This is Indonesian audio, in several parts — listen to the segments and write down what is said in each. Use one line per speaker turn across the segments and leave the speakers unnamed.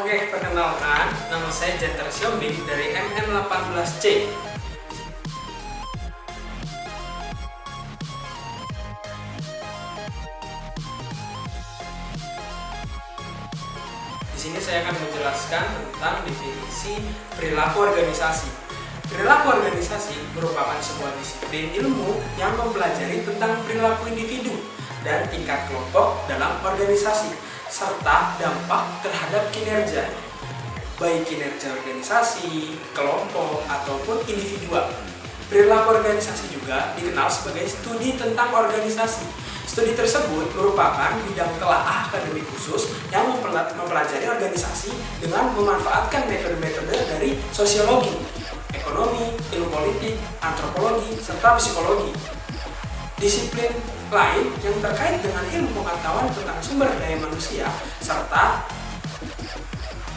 Oke, perkenalkan, nama saya Jantar Siombing dari MM18C. Di sini saya akan menjelaskan tentang definisi perilaku organisasi. Perilaku organisasi merupakan sebuah disiplin ilmu yang mempelajari tentang perilaku individu dan tingkat kelompok dalam organisasi, serta dampak terhadap kinerja, baik kinerja organisasi, kelompok, ataupun individual. Perilaku organisasi juga dikenal sebagai studi tentang organisasi. Studi tersebut merupakan bidang telaah akademik khusus yang mempelajari organisasi dengan memanfaatkan metode-metode dari sosiologi, ekonomi, ilmu politik, antropologi, serta psikologi. Disiplin lain yang terkait dengan ilmu pengetahuan tentang sumber daya manusia serta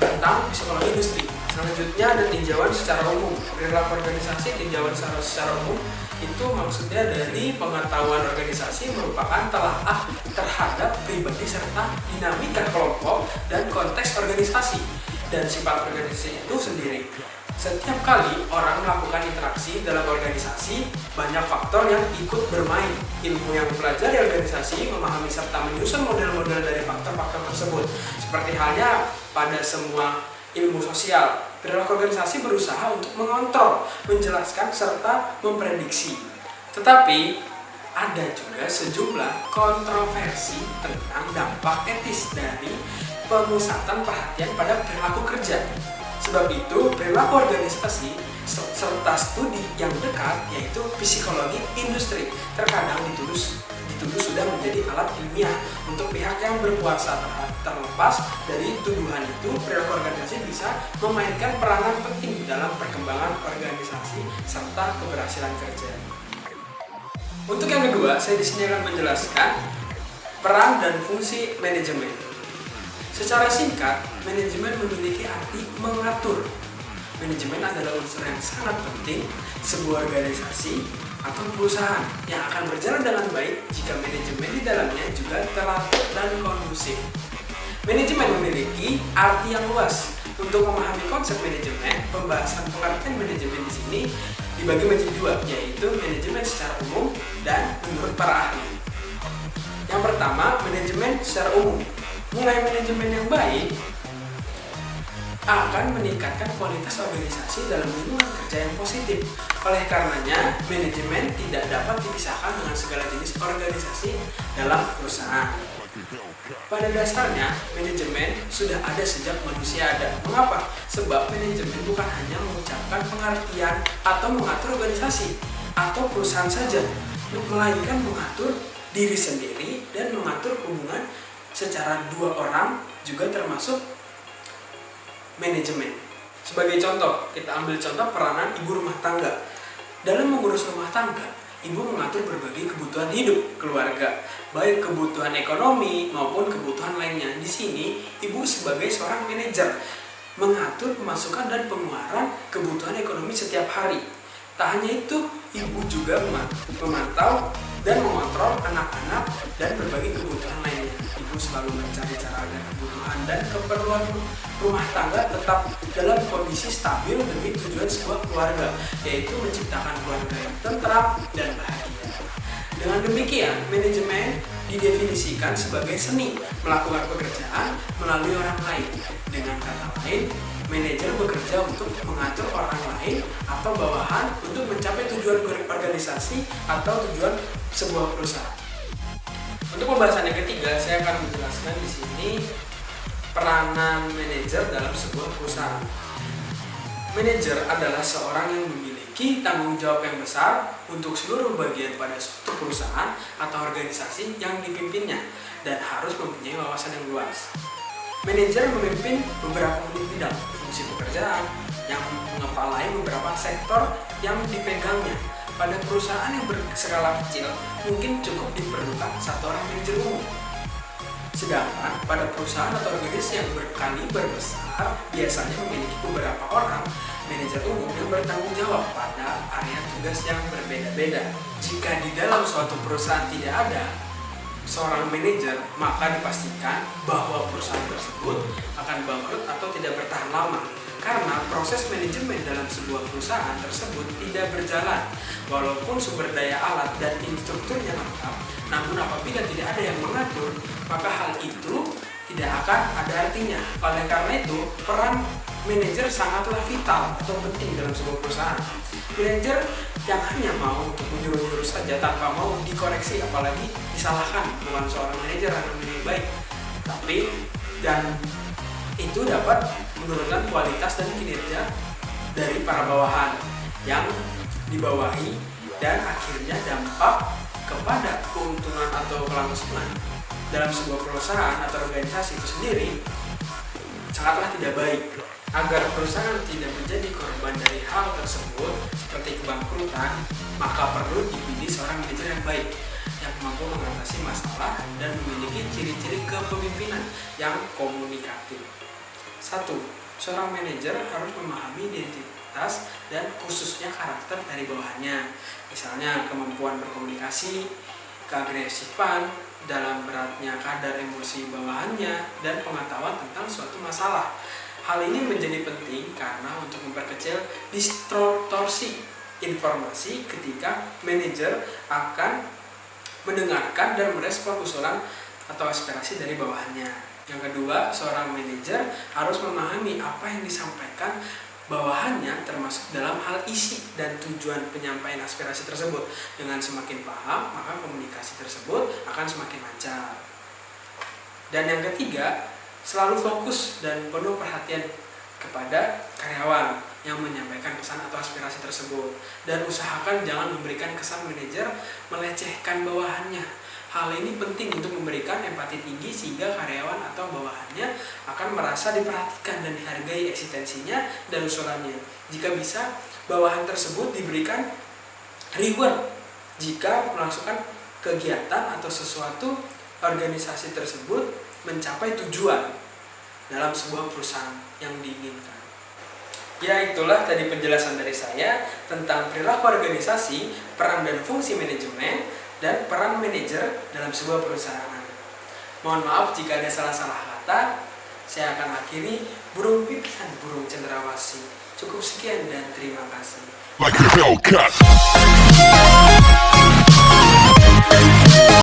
tentang psikologi industri. Selanjutnya ada tinjauan secara umum. Perilaku organisasi tinjauan secara umum itu maksudnya dari pengetahuan organisasi merupakan telaah terhadap pribadi serta dinamika kelompok dan konteks organisasi dan sifat organisasi itu sendiri. Setiap kali orang melakukan interaksi dalam organisasi, banyak faktor yang ikut bermain. Ilmu yang mempelajari organisasi memahami serta menyusun model-model dari faktor-faktor tersebut. Seperti halnya pada semua ilmu sosial, perilaku organisasi berusaha untuk mengontrol, menjelaskan, serta memprediksi. Tetapi, ada juga sejumlah kontroversi tentang dampak etis dari pemusatan perhatian pada perilaku kerja. Sebab itu, perilaku organisasi serta studi yang dekat, yaitu psikologi industri, terkadang dituduh sudah menjadi alat ilmiah untuk pihak yang berkuasa. Terlepas dari tuduhan itu, perilaku organisasi bisa memainkan peranan penting dalam perkembangan organisasi serta keberhasilan kerja. Untuk yang kedua, saya di sini akan menjelaskan peran dan fungsi manajemen. Secara singkat, manajemen memiliki arti mengatur. Manajemen adalah unsur yang sangat penting sebuah organisasi atau perusahaan yang akan berjalan dengan baik jika manajemen di dalamnya juga teratur dan kondusif. Manajemen memiliki arti yang luas. Untuk memahami konsep manajemen, pembahasan pengertian manajemen di sini dibagi menjadi dua, yaitu manajemen secara umum dan menurut para ahli. Yang pertama, manajemen secara umum. Mulai manajemen yang baik akan meningkatkan kualitas organisasi dalam lingkungan kerja yang positif. Oleh karenanya, manajemen tidak dapat dipisahkan dengan segala jenis organisasi dalam perusahaan. Pada dasarnya, manajemen sudah ada sejak manusia ada. Mengapa? Sebab manajemen bukan hanya mengucapkan pengertian atau mengatur organisasi atau perusahaan saja, melainkan mengatur diri sendiri dan mengatur hubungan secara dua orang juga termasuk manajemen. Sebagai contoh, kita ambil contoh peranan ibu rumah tangga. Dalam mengurus rumah tangga, ibu mengatur berbagai kebutuhan hidup keluarga, baik kebutuhan ekonomi maupun kebutuhan lainnya. Di sini, ibu sebagai seorang manajer mengatur pemasukan dan pengeluaran kebutuhan ekonomi setiap hari. Tak hanya itu, ibu juga memantau dan mengontrol anak-anak dan berbagai kebutuhan lainnya. Ibu selalu mencari cara agar kebutuhan dan keperluan rumah tangga tetap dalam kondisi stabil demi tujuan sebuah keluarga, yaitu menciptakan keluarga yang tentram dan bahagia. Dengan demikian, manajemen didefinisikan sebagai seni melakukan pekerjaan melalui orang lain. Dengan kata lain, manajer bekerja untuk mengatur orang lain atau bawahan untuk mencapai tujuan organisasi atau tujuan sebuah perusahaan. Untuk pembahasan yang ketiga, saya akan menjelaskan di sini peranan manajer dalam sebuah perusahaan. Manajer adalah seorang yang memiliki tanggung jawab yang besar untuk seluruh bagian pada suatu perusahaan atau organisasi yang dipimpinnya dan harus mempunyai wawasan yang luas. Manajer memimpin beberapa unit bidang fungsi pekerjaan yang mengepalai beberapa sektor yang dipegangnya. Pada perusahaan yang berskala kecil, mungkin cukup diperlukan satu orang manajer umum. Sedangkan pada perusahaan atau organisasi yang berkaliber besar, biasanya memiliki beberapa orang manajer umum yang bertanggung jawab pada area tugas yang berbeda-beda. Jika di dalam suatu perusahaan tidak ada seorang manajer, maka dipastikan bahwa perusahaan tersebut akan bangkrut atau tidak bertahan lama. Karena proses manajemen dalam sebuah perusahaan tersebut tidak berjalan. Walaupun sumber daya alat dan infrastrukturnya lengkap, namun apabila tidak ada yang mengatur, maka hal itu tidak akan ada artinya. Oleh karena itu, peran manajer sangatlah vital atau penting dalam sebuah perusahaan. Manajer yang hanya mau untuk menyuruh-nyuruh saja tanpa mau dikoreksi, apalagi disalahkan, bukan seorang manajer yang lebih baik. Tapi itu dapat menurunkan kualitas dan kinerja dari para bawahan yang dibawahi, dan akhirnya dampak kepada keuntungan atau kelangsungan dalam sebuah perusahaan atau organisasi itu sendiri sangatlah tidak baik. Agar perusahaan tidak menjadi korban dari hal tersebut seperti kebangkrutan, maka perlu dipilih seorang manajer yang baik yang mampu mengatasi masalah dan memiliki ciri-ciri kepemimpinan yang komunikatif. 1. Seorang manajer harus memahami identitas dan khususnya karakter dari bawahannya. Misalnya kemampuan berkomunikasi, keagresifan, dalam beratnya kadar emosi bawahannya, dan pengetahuan tentang suatu masalah. Hal ini menjadi penting karena untuk memperkecil distorsi informasi ketika manajer akan mendengarkan dan merespon usulan atau aspirasi dari bawahannya. Yang kedua, seorang manajer harus memahami apa yang disampaikan bawahannya termasuk dalam hal isi dan tujuan penyampaian aspirasi tersebut. Dengan semakin paham, maka komunikasi tersebut akan semakin lancar. Dan yang ketiga, selalu fokus dan penuh perhatian kepada karyawan yang menyampaikan pesan atau aspirasi tersebut, dan usahakan jangan memberikan kesan manajer melecehkan bawahannya. Hal ini penting untuk memberikan empati tinggi sehingga karyawan atau bawahannya akan merasa diperhatikan dan dihargai eksistensinya dan usulannya. Jika bisa, bawahan tersebut diberikan reward jika melangsungkan kegiatan atau sesuatu organisasi tersebut mencapai tujuan dalam sebuah perusahaan yang diinginkan. Ya, itulah tadi penjelasan dari saya tentang perilaku organisasi, peran dan fungsi manajemen, dan peran manajer dalam sebuah perusahaan. Mohon maaf jika ada salah-salah kata. Saya akan akhiri burung pipit dan burung cendrawasih. Cukup sekian dan terima kasih.